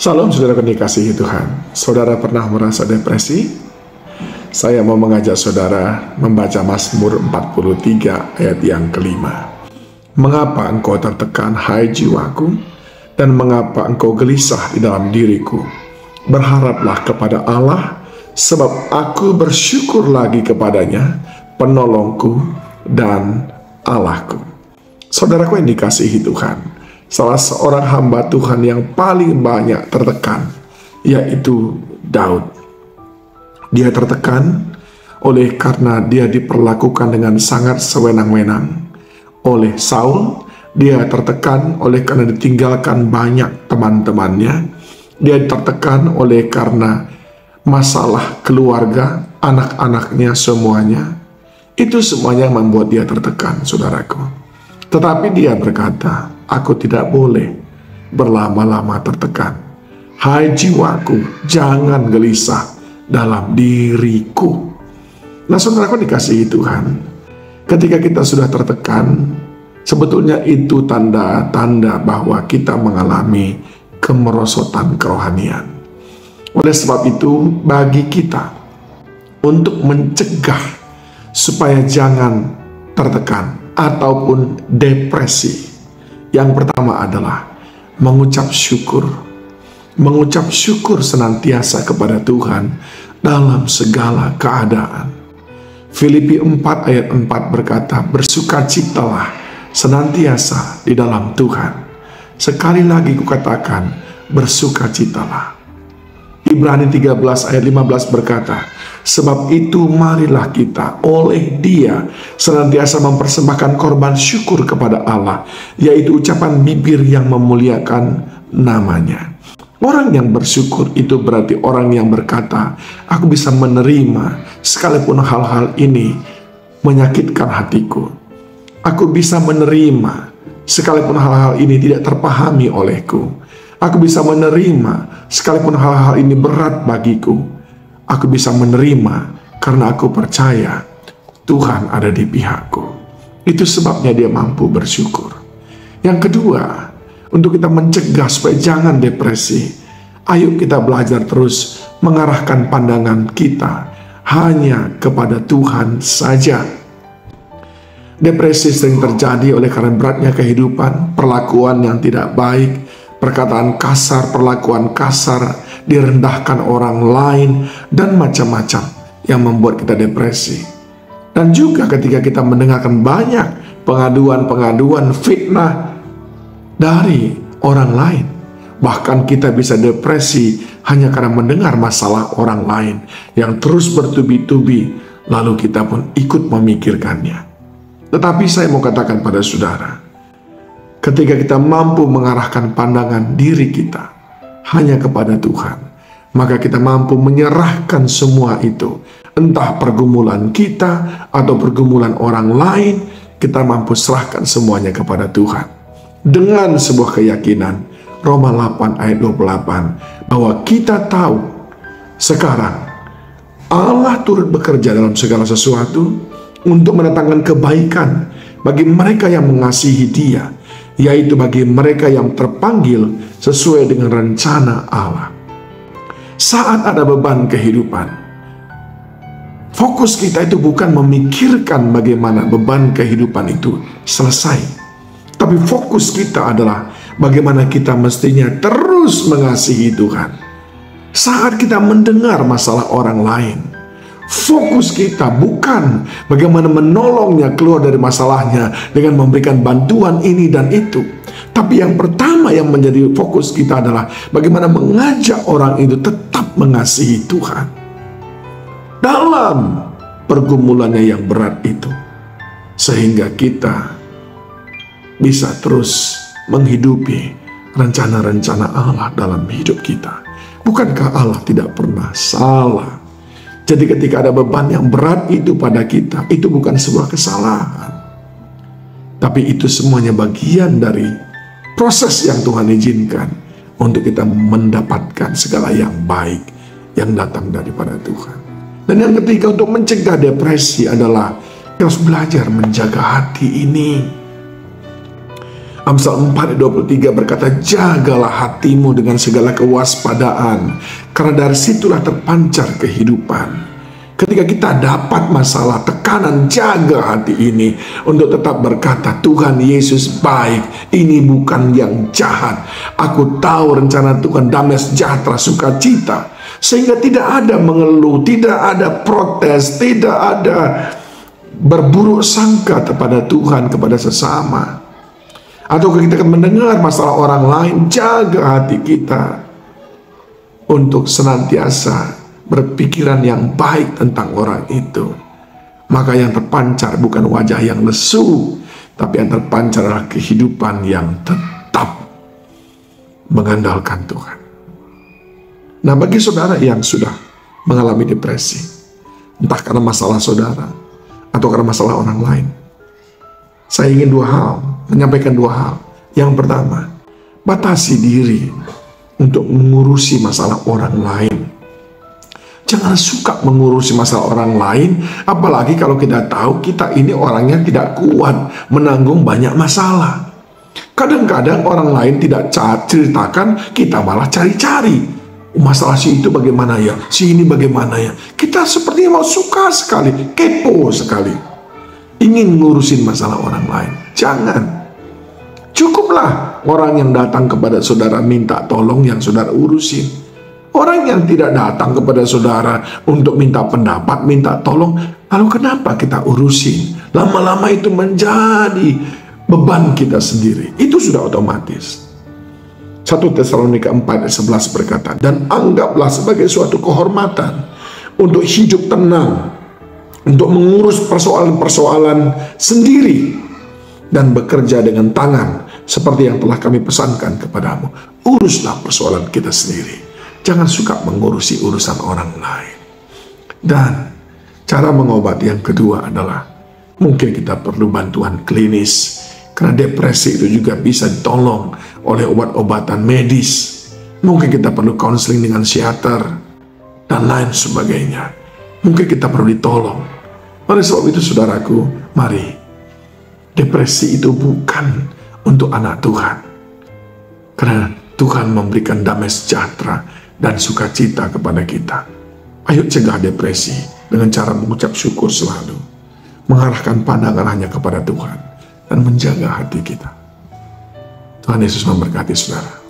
Salam saudara dikasihi Tuhan. Saudara pernah merasa depresi? Saya mau mengajak saudara membaca Mazmur 43 ayat yang kelima. Mengapa engkau tertekan, hai jiwaku? Dan mengapa engkau gelisah di dalam diriku? Berharaplah kepada Allah, sebab aku bersyukur lagi kepadanya, penolongku dan Allahku. Saudaraku yang dikasihi Tuhan, salah seorang hamba Tuhan yang paling banyak tertekan, yaitu Daud. Dia tertekan oleh karena dia diperlakukan dengan sangat sewenang-wenang oleh Saul. Dia tertekan oleh karena ditinggalkan banyak teman-temannya. Dia tertekan oleh karena masalah keluarga, anak-anaknya semuanya. Itu semuanya yang membuat dia tertekan, saudaraku. Tetapi dia berkata, aku tidak boleh berlama-lama tertekan. Hai jiwaku, jangan gelisah dalam diriku. Nah, saudaraku dikasihi Tuhan, ketika kita sudah tertekan, sebetulnya itu tanda-tanda bahwa kita mengalami kemerosotan kerohanian. Oleh sebab itu, bagi kita untuk mencegah supaya jangan tertekan ataupun depresi, yang pertama adalah mengucap syukur. Mengucap syukur senantiasa kepada Tuhan dalam segala keadaan. Filipi 4 ayat 4 berkata, bersukacitalah senantiasa di dalam Tuhan. Sekali lagi kukatakan, bersukacitalah. Ibrani 13 ayat 15 berkata, sebab itu marilah kita oleh Dia senantiasa mempersembahkan korban syukur kepada Allah, yaitu ucapan bibir yang memuliakan namanya. Orang yang bersyukur itu berarti orang yang berkata, aku bisa menerima sekalipun hal-hal ini menyakitkan hatiku. Aku bisa menerima sekalipun hal-hal ini tidak terpahami olehku. Aku bisa menerima sekalipun hal-hal ini berat bagiku. Aku bisa menerima karena aku percaya Tuhan ada di pihakku. Itu sebabnya dia mampu bersyukur. Yang kedua, untuk kita mencegah supaya jangan depresi, ayo kita belajar terus mengarahkan pandangan kita hanya kepada Tuhan saja. Depresi sering terjadi oleh karena beratnya kehidupan, perlakuan yang tidak baik, perkataan kasar, perlakuan kasar, direndahkan orang lain, dan macam-macam yang membuat kita depresi. Dan juga ketika kita mendengarkan banyak pengaduan-pengaduan fitnah dari orang lain, bahkan kita bisa depresi hanya karena mendengar masalah orang lain yang terus bertubi-tubi, lalu kita pun ikut memikirkannya. Tetapi saya mau katakan pada saudara, ketika kita mampu mengarahkan pandangan diri kita hanya kepada Tuhan, maka kita mampu menyerahkan semua itu, entah pergumulan kita atau pergumulan orang lain, kita mampu serahkan semuanya kepada Tuhan. Dengan sebuah keyakinan, Roma 8 ayat 28, bahwa kita tahu sekarang Allah turut bekerja dalam segala sesuatu untuk mendatangkan kebaikan bagi mereka yang mengasihi Dia, yaitu bagi mereka yang terpanggil sesuai dengan rencana Allah. Saat ada beban kehidupan, fokus kita itu bukan memikirkan bagaimana beban kehidupan itu selesai, tapi fokus kita adalah bagaimana kita mestinya terus mengasihi Tuhan. Saat kita mendengar masalah orang lain, fokus kita bukan bagaimana menolongnya keluar dari masalahnya dengan memberikan bantuan ini dan itu. Tapi yang pertama yang menjadi fokus kita adalah bagaimana mengajak orang itu tetap mengasihi Tuhan dalam pergumulannya yang berat itu, sehingga kita bisa terus menghidupi rencana-rencana Allah dalam hidup kita. Bukankah Allah tidak pernah salah? Jadi ketika ada beban yang berat itu pada kita, itu bukan sebuah kesalahan, tapi itu semuanya bagian dari proses yang Tuhan izinkan untuk kita mendapatkan segala yang baik yang datang daripada Tuhan. Dan yang ketiga, untuk mencegah depresi adalah kita harus belajar menjaga hati ini. Amsal 4 ayat 23 berkata, jagalah hatimu dengan segala kewaspadaan, karena dari situlah terpancar kehidupan. Ketika kita dapat masalah, tekanan, jaga hati ini untuk tetap berkata, Tuhan Yesus baik, ini bukan yang jahat. Aku tahu rencana Tuhan damai, sejahtera, sukacita. Sehingga tidak ada mengeluh, tidak ada protes, tidak ada berburuk sangka kepada Tuhan, kepada sesama. Atau kita akan mendengar masalah orang lain, jaga hati kita untuk senantiasa berpikiran yang baik tentang orang itu. Maka yang terpancar bukan wajah yang lesu, tapi yang terpancar adalah kehidupan yang tetap mengandalkan Tuhan. Nah, bagi saudara yang sudah mengalami depresi, entah karena masalah saudara atau karena masalah orang lain, saya ingin menyampaikan dua hal. Yang pertama, batasi diri untuk mengurusi masalah orang lain. Jangan suka mengurusi masalah orang lain, apalagi kalau kita tahu kita ini orangnya tidak kuat menanggung banyak masalah. Kadang-kadang orang lain tidak ceritakan, kita malah cari-cari. Masalah si itu bagaimana ya, si ini bagaimana ya. Kita sepertinya mau suka sekali, kepo sekali, ingin ngurusin masalah orang lain. Jangan. Cukuplah orang yang datang kepada saudara minta tolong yang saudara urusin. Orang yang tidak datang kepada saudara untuk minta pendapat, minta tolong, lalu kenapa kita urusin? Lama-lama itu menjadi beban kita sendiri. Itu sudah otomatis. 1 Tesalonika 4 ayat 11 berkata, dan anggaplah sebagai suatu kehormatan untuk hidup tenang, untuk mengurus persoalan-persoalan sendiri, dan bekerja dengan tangan, seperti yang telah kami pesankan kepadamu. Uruslah persoalan kita sendiri. Jangan suka mengurusi urusan orang lain. Dan cara mengobati yang kedua adalah, mungkin kita perlu bantuan klinis. Karena depresi itu juga bisa ditolong oleh obat-obatan medis. Mungkin kita perlu konseling dengan psikiater dan lain sebagainya. Mungkin kita perlu ditolong. Oleh sebab itu saudaraku, mari. Depresi itu bukan untuk anak Tuhan. Karena Tuhan memberikan damai sejahtera dan sukacita kepada kita. Ayo cegah depresi dengan cara mengucap syukur selalu, mengarahkan pandangan hanya kepada Tuhan, dan menjaga hati kita. Tuhan Yesus memberkati saudara.